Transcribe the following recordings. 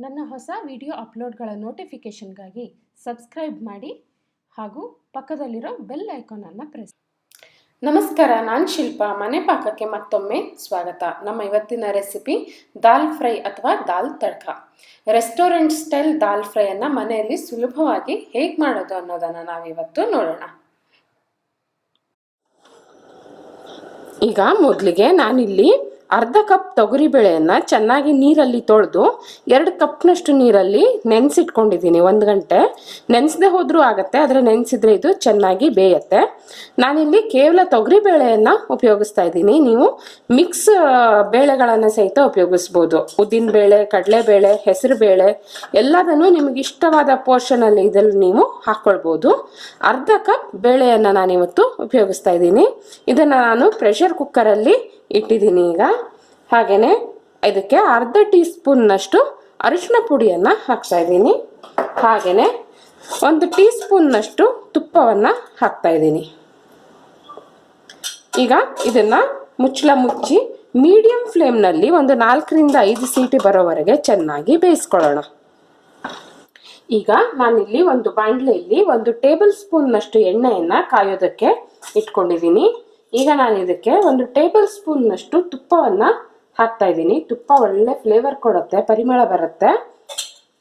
ನನ್ನ ಹೊಸ video ಅಪ್ಲೋಡ್ಗಳ ನೋಟಿಫಿಕೇಷನ್ಗಾಗಿ subscribe ಮಾಡಿ ಹಾಗೂ ಪಕ್ಕದಲ್ಲಿರೋ ಬೆಲ್ ಐಕಾನನ್ನು ಪ್ರೆಸ್. ನಮಸ್ಕಾರ, ನಾನು ಶಿಲ್ಪಾ. ಮನೆ ಪಾಕಕ್ಕೆ ಮತ್ತೊಮ್ಮೆ ಸ್ವಾಗತ. ನಮ್ಮ ಇವತ್ತಿನ ರೆಸಿಪಿ ದಾಲ್ ಫ್ರೈ ಅಥವಾ ದಾಲ್ ತಡ್ಕ. ರೆಸ್ಟೋರೆಂಟ್ ಸ್ಟೈಲ್ ದಾಲ್ ಫ್ರೈಯನ್ನು ಮನೆಯಲ್ಲಿ ಸುಲಭವಾಗಿ ಹೇಗೆ ಮಾಡೋದು ಅನ್ನೋದನ್ನು ನಾವಿವತ್ತು ನೋಡೋಣ. ಈಗ ಮೊದಲಿಗೆ ನಾನಿಲ್ಲಿ ಅರ್ಧ ಕಪ್ ತೊಗರಿಬೇಳೆಯನ್ನು ಚೆನ್ನಾಗಿ ನೀರಲ್ಲಿ ತೊಳೆದು 2 ಕಪ್ನಷ್ಟು ನೀರಲ್ಲಿ ನೆನೆಸಿಟ್ಕೊಂಡಿದ್ದೀನಿ. 1 ಗಂಟೆ ನೆನೆಸದೆ ಹೋದರೂ ಆಗುತ್ತೆ, ಆದರೆ ನೆನೆಸಿದ್ರೆ ಇದು ಚೆನ್ನಾಗಿ ಬೇಯುತ್ತೆ. ನಾನಿಲ್ಲಿ ಕೇವಲ ತೊಗರಿಬೇಳೆಯನ್ನು ಉಪಯೋಗಿಸ್ತಾ ಇದ್ದೀನಿ. ನೀವು ಮಿಕ್ಸ್ ಬೇಳೆಗಳನ್ನು ಸಹಿತ ಉಪಯೋಗಿಸ್ಬೋದು. ಉದ್ದಿನಬೇಳೆ, ಕಡಲೆಬೇಳೆ, ಹೆಸರುಬೇಳೆ ಎಲ್ಲದನ್ನು ನಿಮಗೆ ಇಷ್ಟವಾದ ಪೋರ್ಷನಲ್ಲಿ ಇದರಲ್ಲಿ ನೀವು ಹಾಕ್ಕೊಳ್ಬೋದು. ಅರ್ಧ ಕಪ್ ಬೇಳೆಯನ್ನು ನಾನಿವತ್ತು ಉಪಯೋಗಿಸ್ತಾ ಇದ್ದೀನಿ. ಇದನ್ನು ನಾನು ಪ್ರೆಷರ್ ಕುಕ್ಕರಲ್ಲಿ ಇಟ್ಟಿದ್ದೀನಿ. ಈಗ ಹಾಗೆಯೇ ಇದಕ್ಕೆ ಅರ್ಧ ಟೀ ಸ್ಪೂನ್ನಷ್ಟು ಅರಿಶಿನ ಪುಡಿಯನ್ನು ಹಾಕ್ತಾ ಇದ್ದೀನಿ. ಹಾಗೆಯೇ 1 ಟೀ ಸ್ಪೂನ್ನಷ್ಟು ತುಪ್ಪವನ್ನು ಹಾಕ್ತಾ ಇದ್ದೀನಿ. ಈಗ ಇದನ್ನು ಮುಚ್ಚಳ ಮುಚ್ಚಿ ಮೀಡಿಯಂ ಫ್ಲೇಮ್ನಲ್ಲಿ ಒಂದು 4 ರಿಂದ 5 ಸೀಟಿ ಬರೋವರೆಗೆ ಚೆನ್ನಾಗಿ ಬೇಯಿಸ್ಕೊಳ್ಳೋಣ. ಈಗ ನಾನಿಲ್ಲಿ ಒಂದು ಬಾಣಲೆಯಲ್ಲಿ 1 ಟೇಬಲ್ ಸ್ಪೂನ್ನಷ್ಟು ಎಣ್ಣೆಯನ್ನು ಕಾಯೋದಕ್ಕೆ ಇಟ್ಕೊಂಡಿದ್ದೀನಿ. ಈಗ ನಾನು ಇದಕ್ಕೆ 1 ಟೇಬಲ್ ಸ್ಪೂನ್ನಷ್ಟು ತುಪ್ಪವನ್ನು ಹಾಕ್ತಾ ಇದ್ದೀನಿ. ತುಪ್ಪ ಒಳ್ಳೆ ಫ್ಲೇವರ್ ಕೊಡುತ್ತೆ, ಪರಿಮಳ ಬರುತ್ತೆ.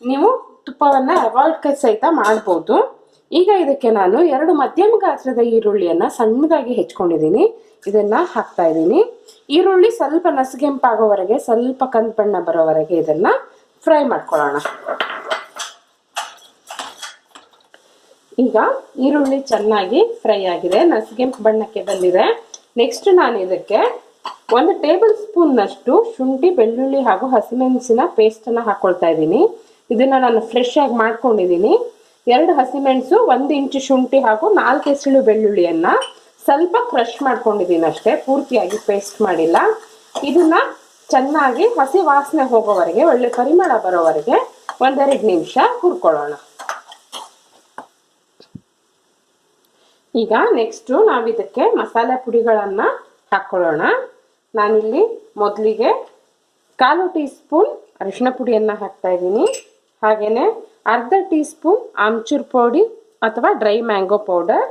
ನೀವು ತುಪ್ಪವನ್ನು ಅವಾಯ್ಡ್ ಸಹಿತ ಮಾಡ್ಬೋದು. ಈಗ ಇದಕ್ಕೆ ನಾನು 2 ಮಧ್ಯಮ ಗಾತ್ರದ ಈರುಳ್ಳಿಯನ್ನು ಸಣ್ಣದಾಗಿ ಹೆಚ್ಕೊಂಡಿದ್ದೀನಿ. ಇದನ್ನು ಹಾಕ್ತಾ ಇದ್ದೀನಿ. ಈರುಳ್ಳಿ ಸ್ವಲ್ಪ ನಸುಗೆಂಪಾಗೋವರೆಗೆ, ಸ್ವಲ್ಪ ಕಂದು ಬಣ್ಣ ಬರೋವರೆಗೆ ಇದನ್ನು ಫ್ರೈ ಮಾಡ್ಕೊಳ್ಳೋಣ. ಈಗ ಈರುಳ್ಳಿ ಚೆನ್ನಾಗಿ ಫ್ರೈ ಆಗಿದೆ, ನಸುಗೆಂಪು ಬಣ್ಣಕ್ಕೆ ಬಂದಿದೆ. ನೆಕ್ಸ್ಟ್ ನಾನು ಇದಕ್ಕೆ 1 ಟೇಬಲ್ ಸ್ಪೂನ್ನಷ್ಟು ಶುಂಠಿ, ಬೆಳ್ಳುಳ್ಳಿ ಹಾಗೂ ಹಸಿಮೆಣಸಿನ ಪೇಸ್ಟನ್ನು ಹಾಕ್ಕೊಳ್ತಾ ಇದ್ದೀನಿ. ಇದನ್ನು ನಾನು ಫ್ರೆಶ್ ಆಗಿ ಮಾಡ್ಕೊಂಡಿದ್ದೀನಿ. 2 ಹಸಿಮೆಣಸು, 1 ಇಂಚು ಶುಂಠಿ ಹಾಗೂ 4 ಎಸಳು ಬೆಳ್ಳುಳ್ಳಿಯನ್ನು ಸ್ವಲ್ಪ ಕ್ರಷ್ ಮಾಡ್ಕೊಂಡಿದ್ದೀನಿ ಅಷ್ಟೇ, ಪೂರ್ತಿಯಾಗಿ ಪೇಸ್ಟ್ ಮಾಡಿಲ್ಲ. ಇದನ್ನ ಚೆನ್ನಾಗಿ ಹಸಿ ವಾಸನೆ ಹೋಗೋವರೆಗೆ, ಒಳ್ಳೆ ಪರಿಮಳ ಬರೋವರೆಗೆ 1-2 ನಿಮಿಷ ಹುರ್ಕೊಳ್ಳೋಣ. ಈಗ ನೆಕ್ಸ್ಟು ನಾವಿದಕ್ಕೆ ಮಸಾಲೆ ಪುಡಿಗಳನ್ನು ಹಾಕ್ಕೊಳ್ಳೋಣ. ನಾನಿಲ್ಲಿ ಮೊದಲಿಗೆ 1/4 ಟೀ ಸ್ಪೂನ್ ಅರಿಶಿನ ಪುಡಿಯನ್ನು ಹಾಕ್ತಾ ಇದ್ದೀನಿ. ಹಾಗೆಯೇ ಅರ್ಧ ಟೀ ಸ್ಪೂನ್ ಆಮ್ಚೂರ್ ಪುಡಿ ಅಥವಾ ಡ್ರೈ ಮ್ಯಾಂಗೋ ಪೌಡರ್,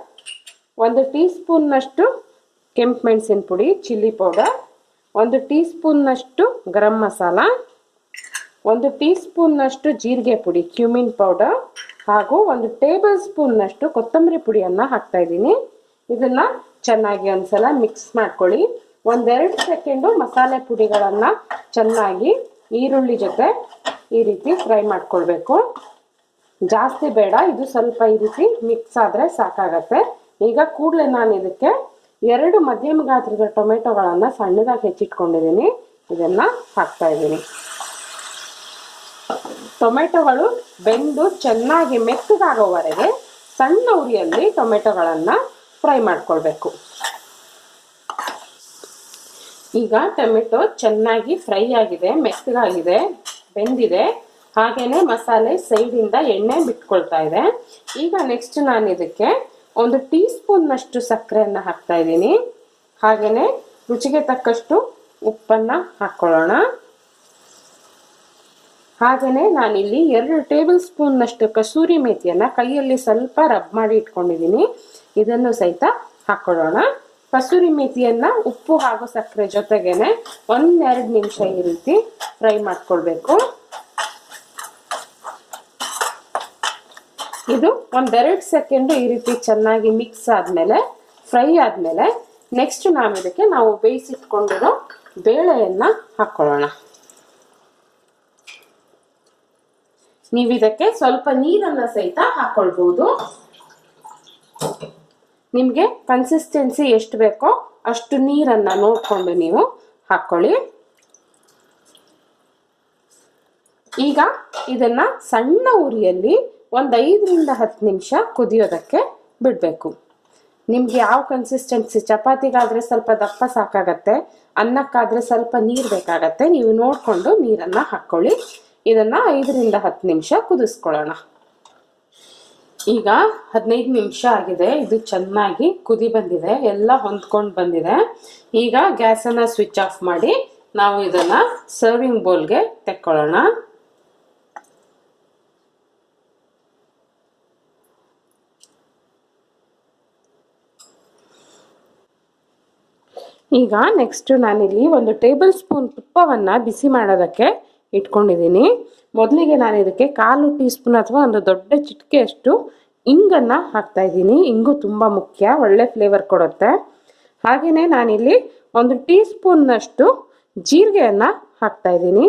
1 ಟೀ ಸ್ಪೂನ್ನಷ್ಟು ಕೆಂಪು ಮೆಣಸಿನ ಪುಡಿ chilli powder, 1 tea ಸ್ಪೂನ್ನಷ್ಟು garam masala, 1 tea ಸ್ಪೂನ್ನಷ್ಟು ಜೀರಿಗೆ ಪುಡಿ ಕ್ಯೂಮಿನ್ ಪೌಡರ್ ಹಾಗೂ 1 ಟೇಬಲ್ ಸ್ಪೂನ್ನಷ್ಟು ಕೊತ್ತಂಬರಿ ಪುಡಿಯನ್ನು ಹಾಕ್ತಾ ಇದ್ದೀನಿ. ಇದನ್ನು ಚೆನ್ನಾಗಿ ಒಂದ್ಸಲ ಮಿಕ್ಸ್ ಮಾಡ್ಕೊಳ್ಳಿ. 1-2 ಸೆಕೆಂಡು ಮಸಾಲೆ ಪುಡಿಗಳನ್ನು ಚೆನ್ನಾಗಿ ಈರುಳ್ಳಿ ಜೊತೆ ಈ ರೀತಿ ಫ್ರೈ ಮಾಡ್ಕೊಳ್ಬೇಕು. ಜಾಸ್ತಿ ಬೇಡ, ಇದು ಸ್ವಲ್ಪ ಈ ರೀತಿ ಮಿಕ್ಸ್ ಆದರೆ ಸಾಕಾಗತ್ತೆ. ಈಗ ಕೂಡಲೇ ನಾನು ಇದಕ್ಕೆ 2 ಮಧ್ಯಮ ಗಾತ್ರದ ಟೊಮೆಟೊಗಳನ್ನು ಸಣ್ಣದಾಗಿ ಹೆಚ್ಚಿಟ್ಕೊಂಡಿದ್ದೀನಿ. ಇದನ್ನು ಹಾಕ್ತಾ ಇದ್ದೀನಿ. ಟೊಮೆಟೊಗಳು ಬೆಂದು ಚೆನ್ನಾಗಿ ಮೆತ್ತಗಾಗೋವರೆಗೆ ಸಣ್ಣ ಉರಿಯಲ್ಲಿ ಟೊಮೆಟೊಗಳನ್ನು ಫ್ರೈ ಮಾಡ್ಕೊಳ್ಬೇಕು. ಈಗ ಟೊಮೆಟೊ ಚೆನ್ನಾಗಿ ಫ್ರೈ ಆಗಿದೆ, ಮೆತ್ತಗಾಗಿದೆ, ಬೆಂದಿದೆ. ಹಾಗೇನೆ ಮಸಾಲೆ ಸೈಡಿಂದ ಎಣ್ಣೆ ಬಿಟ್ಕೊಳ್ತಾ ಇದೆ. ಈಗ ನೆಕ್ಸ್ಟ್ ನಾನು ಇದಕ್ಕೆ 1 ಟೀ ಸ್ಪೂನ್ನಷ್ಟು ಸಕ್ಕರೆಯನ್ನು ಹಾಕ್ತಾ ಇದ್ದೀನಿ. ಹಾಗೇನೆ ರುಚಿಗೆ ತಕ್ಕಷ್ಟು ಉಪ್ಪನ್ನು ಹಾಕ್ಕೊಳ್ಳೋಣ. ಹಾಗೆಯೇ ನಾನಿಲ್ಲಿ 2 ಟೇಬಲ್ ಸ್ಪೂನ್ನಷ್ಟು ಕಸೂರಿ ಮೇಥಿಯನ್ನು ಕೈಯಲ್ಲಿ ಸ್ವಲ್ಪ ರಬ್ ಮಾಡಿ ಇಟ್ಕೊಂಡಿದ್ದೀನಿ. ಇದನ್ನು ಸಹಿತ ಹಾಕ್ಕೊಳ್ಳೋಣ. ಕಸೂರಿ ಮೇಥಿಯನ್ನು ಉಪ್ಪು ಹಾಗೂ ಸಕ್ಕರೆ ಜೊತೆಗೇನೆ 1-2 ನಿಮಿಷ ಈ ರೀತಿ ಫ್ರೈ ಮಾಡ್ಕೊಳ್ಬೇಕು. ಇದು 1-2 ಸೆಕೆಂಡು ಈ ರೀತಿ ಚೆನ್ನಾಗಿ ಮಿಕ್ಸ್ ಆದಮೇಲೆ, ಫ್ರೈ ಆದಮೇಲೆ ನೆಕ್ಸ್ಟ್ ನಾವು ಬೇಯಿಸಿಟ್ಕೊಂಡಿರೋ ಬೇಳೆಯನ್ನು ಹಾಕ್ಕೊಳ್ಳೋಣ. ನೀವು ಇದಕ್ಕೆ ಸ್ವಲ್ಪ ನೀರನ್ನು ಸಹಿತ ಹಾಕೊಳ್ಬಹುದು. ನಿಮಗೆ ಕನ್ಸಿಸ್ಟೆನ್ಸಿ ಎಷ್ಟು ಬೇಕೋ ಅಷ್ಟು ನೀರನ್ನು ನೋಡಿಕೊಂಡು ನೀವು ಹಾಕ್ಕೊಳ್ಳಿ. ಈಗ ಇದನ್ನು ಸಣ್ಣ ಉರಿಯಲ್ಲಿ 5 ರಿಂದ 10 ನಿಮಿಷ ಕುದಿಯೋದಕ್ಕೆ ಬಿಡಬೇಕು. ನಿಮ್ಗೆ ಯಾವ ಕನ್ಸಿಸ್ಟೆನ್ಸಿ, ಚಪಾತಿಗಾದರೆ ಸ್ವಲ್ಪ ದಪ್ಪ ಸಾಕಾಗತ್ತೆ, ಅನ್ನಕ್ಕಾದರೆ ಸ್ವಲ್ಪ ನೀರು ಬೇಕಾಗತ್ತೆ. ನೀವು ನೋಡಿಕೊಂಡು ನೀರನ್ನು ಹಾಕ್ಕೊಳ್ಳಿ. ಇದನ್ನು 5 ರಿಂದ 10 ನಿಮಿಷ ಕುದಿಸ್ಕೊಳ್ಳೋಣ. ಈಗ 15 ನಿಮಿಷ ಆಗಿದೆ. ಇದು ಚೆನ್ನಾಗಿ ಕುದಿ ಬಂದಿದೆ, ಎಲ್ಲ ಹೊಂದ್ಕೊಂಡು ಬಂದಿದೆ. ಈಗ ಗ್ಯಾಸನ್ನು ಸ್ವಿಚ್ ಆಫ್ ಮಾಡಿ ನಾವು ಇದನ್ನು ಸರ್ವಿಂಗ್ ಬೌಲ್ಗೆ ತೆಕ್ಕೊಳ್ಳೋಣ. ಈಗ ನೆಕ್ಸ್ಟ್ ನಾನಿಲ್ಲಿ 1 ಟೇಬಲ್ ಸ್ಪೂನ್ ತುಪ್ಪವನ್ನು ಬಿಸಿ ಮಾಡೋದಕ್ಕೆ ಇಟ್ಕೊಂಡಿದ್ದೀನಿ. ಮೊದಲಿಗೆ ನಾನು ಇದಕ್ಕೆ 1/4 ಟೀ ಸ್ಪೂನ್ ಅಥವಾ ಒಂದು ದೊಡ್ಡ ಚಿಟಿಕೆಯಷ್ಟು ಇಂಗನ್ನು ಹಾಕ್ತಾಯಿದ್ದೀನಿ. ಇಂಗು ತುಂಬ ಮುಖ್ಯ, ಒಳ್ಳೆ ಫ್ಲೇವರ್ ಕೊಡುತ್ತೆ. ಹಾಗೆಯೇ ನಾನಿಲ್ಲಿ 1 ಟೀ ಸ್ಪೂನ್ನಷ್ಟು ಜೀರಿಗೆಯನ್ನು ಹಾಕ್ತಾಯಿದ್ದೀನಿ.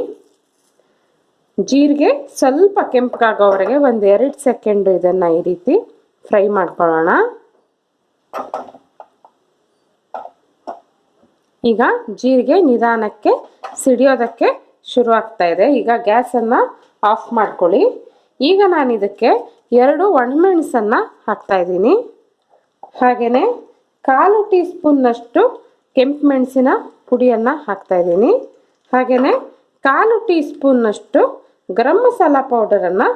ಜೀರಿಗೆ ಸ್ವಲ್ಪ ಕೆಂಪಗಾಗೋವರೆಗೆ 1-2 ಸೆಕೆಂಡ್ ಇದನ್ನು ಈ ರೀತಿ ಫ್ರೈ ಮಾಡ್ಕೊಳ್ಳೋಣ. ಈಗ ಜೀರಿಗೆ ನಿಧಾನಕ್ಕೆ ಸಿಡಿಯೋದಕ್ಕೆ ಶುರು ಆಗ್ತಾ ಇದೆ. ಈಗ ಗ್ಯಾಸನ್ನು ಆಫ್ ಮಾಡ್ಕೊಳ್ಳಿ. ಈಗ ನಾನು ಇದಕ್ಕೆ 2 ಒಣಮೆಣಸನ್ನು ಹಾಕ್ತಾ ಇದ್ದೀನಿ. ಹಾಗೆಯೇ 1/4 ಟೀ ಸ್ಪೂನ್ನಷ್ಟು ಕೆಂಪು ಮೆಣಸಿನ ಪುಡಿಯನ್ನು ಹಾಕ್ತಾ ಇದ್ದೀನಿ. ಹಾಗೆಯೇ 1/4 ಟೀ ಸ್ಪೂನ್ನಷ್ಟು ಗರಂ ಮಸಾಲ ಪೌಡರನ್ನು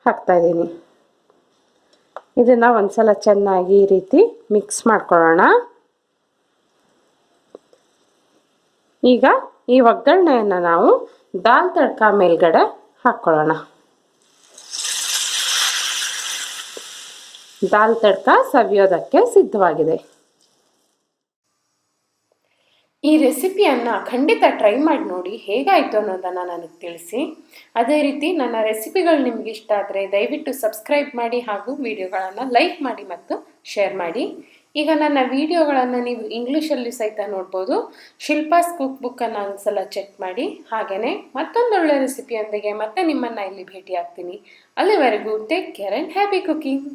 ಹಾಕ್ತಾ ಇದ್ದೀನಿ. ಇದನ್ನು ಒಂದ್ಸಲ ಚೆನ್ನಾಗಿ ಈ ರೀತಿ ಮಿಕ್ಸ್ ಮಾಡ್ಕೊಳ್ಳೋಣ. ಈಗ ಈ ಒಗ್ಗರಣೆಯನ್ನು ನಾವು ದಾಲ್ ತಡ್ಕ ಮೇಲ್ಗಡೆ ಹಾಕ್ಕೊಳ್ಳೋಣ. ದಾಲ್ ತಡ್ಕ ಸವಿಯೋದಕ್ಕೆ ಸಿದ್ಧವಾಗಿದೆ. ಈ ರೆಸಿಪಿಯನ್ನು ಖಂಡಿತ ಟ್ರೈ ಮಾಡಿ ನೋಡಿ, ಹೇಗಾಯಿತು ಅನ್ನೋದನ್ನು ನನಗೆ ತಿಳಿಸಿ. ಅದೇ ರೀತಿ ನನ್ನ ರೆಸಿಪಿಗಳು ನಿಮ್ಗೆ ಇಷ್ಟ ಆದರೆ ದಯವಿಟ್ಟು ಸಬ್ಸ್ಕ್ರೈಬ್ ಮಾಡಿ ಹಾಗೂ ವಿಡಿಯೋಗಳನ್ನು ಲೈಕ್ ಮಾಡಿ ಮತ್ತು ಶೇರ್ ಮಾಡಿ. ಈಗ ನನ್ನ ವಿಡಿಯೋಗಳನ್ನು ನೀವು ಇಂಗ್ಲೀಷಲ್ಲಿ ಸಹಿತ ನೋಡ್ಬೋದು. ಶಿಲ್ಪಾಸ್ ಕುಕ್ ಬುಕ್ಕನ್ನು ಒಂದ್ಸಲ ಚೆಕ್ ಮಾಡಿ. ಹಾಗೆಯೇ ಮತ್ತೊಂದೊಳ್ಳೆ ರೆಸಿಪಿಯೊಂದಿಗೆ ಮತ್ತೆ ನಿಮ್ಮನ್ನು ಇಲ್ಲಿ ಭೇಟಿ ಆಗ್ತೀನಿ. ಅಲ್ಲಿವರೆಗೂ take care and happy cooking.